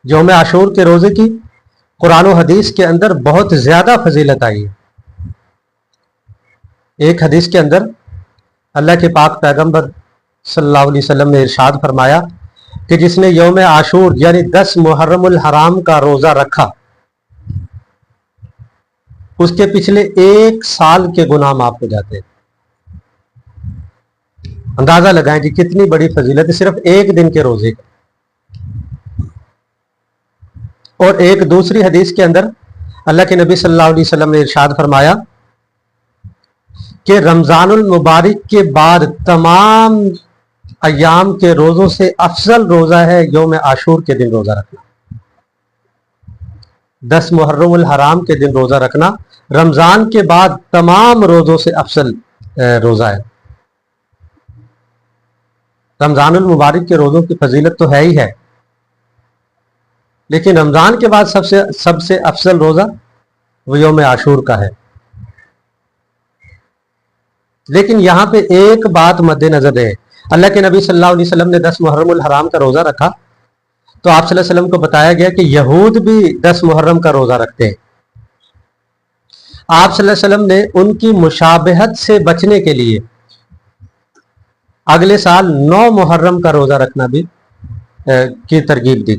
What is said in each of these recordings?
یوم عاشور کے روزے کی قرآن و حدیث کے اندر بہت زیادہ فضیلت آئی ہے۔ ایک حدیث کے اندر اللہ کے پاک پیغمبر صلی اللہ علیہ وسلم نے ارشاد فرمایا کہ جس نے یوم عاشور یعنی 10 محرم الحرام کا روزہ رکھا اس کے پچھلے 1 سال کے گناہ معاف ہو جاتے ہیں۔ اندازہ لگائیں کہ کتنی بڑی فضیلت ہے صرف ایک دن کے روزے کا۔ اور ایک دوسری حدیث کے اندر اللہ کے نبی صلی اللہ علیہ وسلم نے ارشاد فرمایا کہ رمضان المبارک کے بعد تمام ایام کے روزوں سے افضل روزہ ہے یوم عاشور کے دن روزہ رکھنا۔ 10 محرم الحرام کے دن روزہ رکھنا رمضان کے بعد تمام روزوں سے افضل روزہ ہے۔ رمضان المبارک کے روزوں کی فضیلت تو ہے ہی ہے، لیکن رمضان کے بعد سب سے افضل روزہ وہ یوم عاشور کا ہے۔ لیکن یہاں پہ ایک بات مد نظر ہے، اللہ کے نبی صلی اللہ علیہ وسلم نے 10 محرم الحرام کا روزہ رکھا تو آپ صلی اللہ علیہ وسلم کو بتایا گیا کہ یہود بھی 10 محرم کا روزہ رکھتے ہیں۔ آپ صلی اللہ علیہ وسلم نے ان کی مشابہت سے بچنے کے لیے اگلے سال 9 محرم کا روزہ رکھنا بھی کی ترغیب دی۔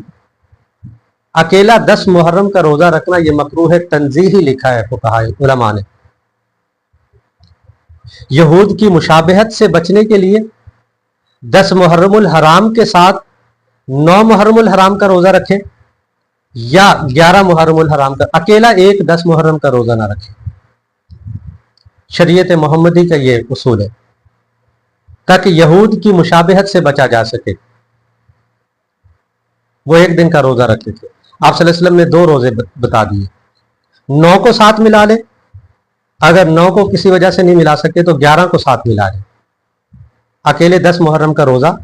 اکیلا 10 محرم کا روزہ رکھنا یہ مکروہ تنزیہی لکھا ہے فقہاء علماء نے۔ یہود کی مشابہت سے بچنے کے لیے 10 محرم الحرام کے ساتھ 9 محرم الحرام کا روزہ رکھے یا 11 محرم الحرام کا، اکیلا ایک 10 محرم کا روزہ نہ رکھے۔ شریعت محمدی کا یہ اصول ہے تاکہ یہود کی مشابہت سے بچا جا سکے۔ وہ ایک دن کا روزہ رکھتے تھے، آپ صلی اللہ علیہ وسلم نے 2 روزے بتا دیے، 9 کو ساتھ ملا لے، اگر 9 کو کسی وجہ سے نہیں ملا سکتے تو 11 کو ساتھ ملا لے۔ اکیلے 10 محرم کا روزہ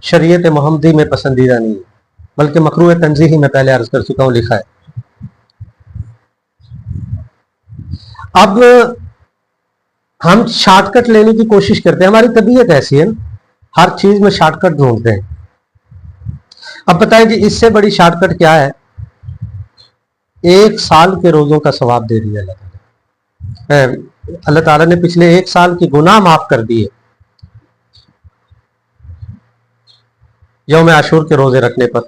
شریعت محمدی میں پسندیدہ نہیں ہے، بلکہ مکروہ تنزیہی میں پہلے عرض کر چکا ہوں لکھا ہے۔ اب ہم شارٹ کٹ لینے کی کوشش کرتے ہیں، ہماری طبیعت ایسی ہے نا، ہر چیز میں شارٹ کٹ ڈھونڈتے ہیں۔ اب بتائیں کہ اس سے بڑی شارٹ کٹ کیا ہے؟ 1 سال کے روزوں کا ثواب دے دیا اللہ تعالیٰ نے، پچھلے 1 سال کی گناہ معاف کر دیے یوم عاشور کے روزے رکھنے پر۔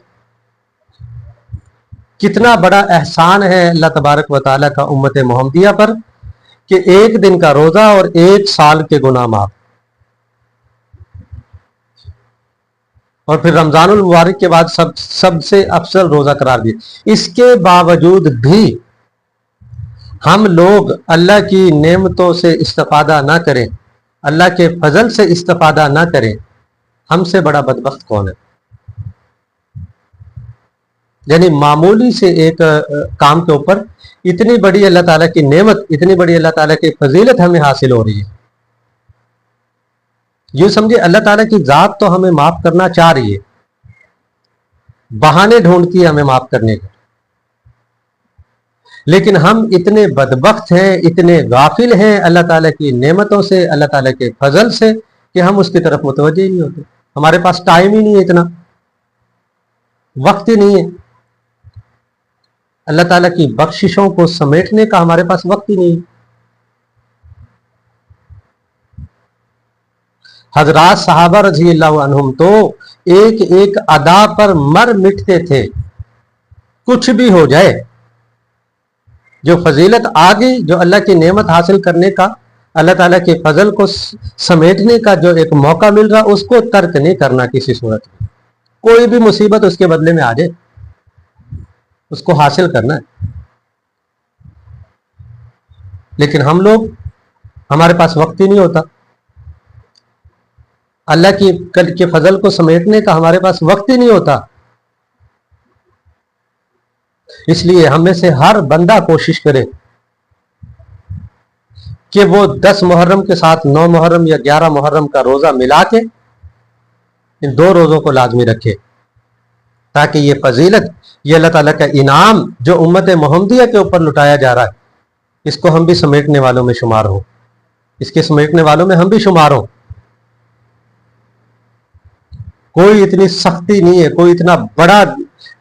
کتنا بڑا احسان ہے اللہ تبارک و تعالیٰ کا امت محمدیہ پر کہ 1 دن کا روزہ اور 1 سال کے گناہ معاف۔ اور پھر رمضان المبارک کے بعد سب سے افضل روزہ قرار دیا۔ اس کے باوجود بھی ہم لوگ اللہ کی نعمتوں سے استفادہ نہ کریں، اللہ کے فضل سے استفادہ نہ کریں، ہم سے بڑا بدبخت کون ہے؟ یعنی معمولی سے ایک کام کے اوپر اتنی بڑی اللہ تعالیٰ کی نعمت، اتنی بڑی اللہ تعالیٰ کی فضیلت ہمیں حاصل ہو رہی ہے۔ یوں سمجھے اللہ تعالیٰ کی ذات تو ہمیں معاف کرنا چاہ رہی ہے، بہانے ڈھونڈتی ہے ہمیں معاف کرنے کے، لیکن ہم اتنے بدبخت ہیں، اتنے غافل ہیں اللہ تعالیٰ کی نعمتوں سے، اللہ تعالیٰ کے فضل سے، کہ ہم اس کی طرف متوجہ ہی نہیں ہوتے۔ ہمارے پاس ٹائم ہی نہیں ہے، اتنا وقت ہی نہیں ہے، اللہ تعالیٰ کی بخششوں کو سمیٹنے کا ہمارے پاس وقت ہی نہیں ہے۔ حضرات صحابہ رضی اللہ عنہم تو ایک ایک ادا پر مر مٹتے تھے، کچھ بھی ہو جائے، جو فضیلت آ گئی، جو اللہ کی نعمت حاصل کرنے کا، اللہ تعالیٰ کے فضل کو سمیٹنے کا جو ایک موقع مل رہا، اس کو ترک نہیں کرنا کسی صورت میں۔ کوئی بھی مصیبت اس کے بدلے میں آ جائے، اس کو حاصل کرنا ہے۔ لیکن ہم لوگ، ہمارے پاس وقت ہی نہیں ہوتا، اللہ کے فضل کو سمیٹنے کا ہمارے پاس وقت ہی نہیں ہوتا۔ اس لیے ہم میں سے ہر بندہ کوشش کرے کہ وہ 10 محرم کے ساتھ 9 محرم یا 11 محرم کا روزہ ملا کے ان 2 روزوں کو لازمی رکھے، تاکہ یہ فضیلت، یہ اللہ تعالیٰ کا انعام جو امت محمدیہ کے اوپر لٹایا جا رہا ہے، اس کو ہم بھی سمیٹنے والوں میں شمار ہوں، اس کے سمیٹنے والوں میں ہم بھی شمار ہوں۔ کوئی اتنی سختی نہیں ہے، کوئی اتنا بڑا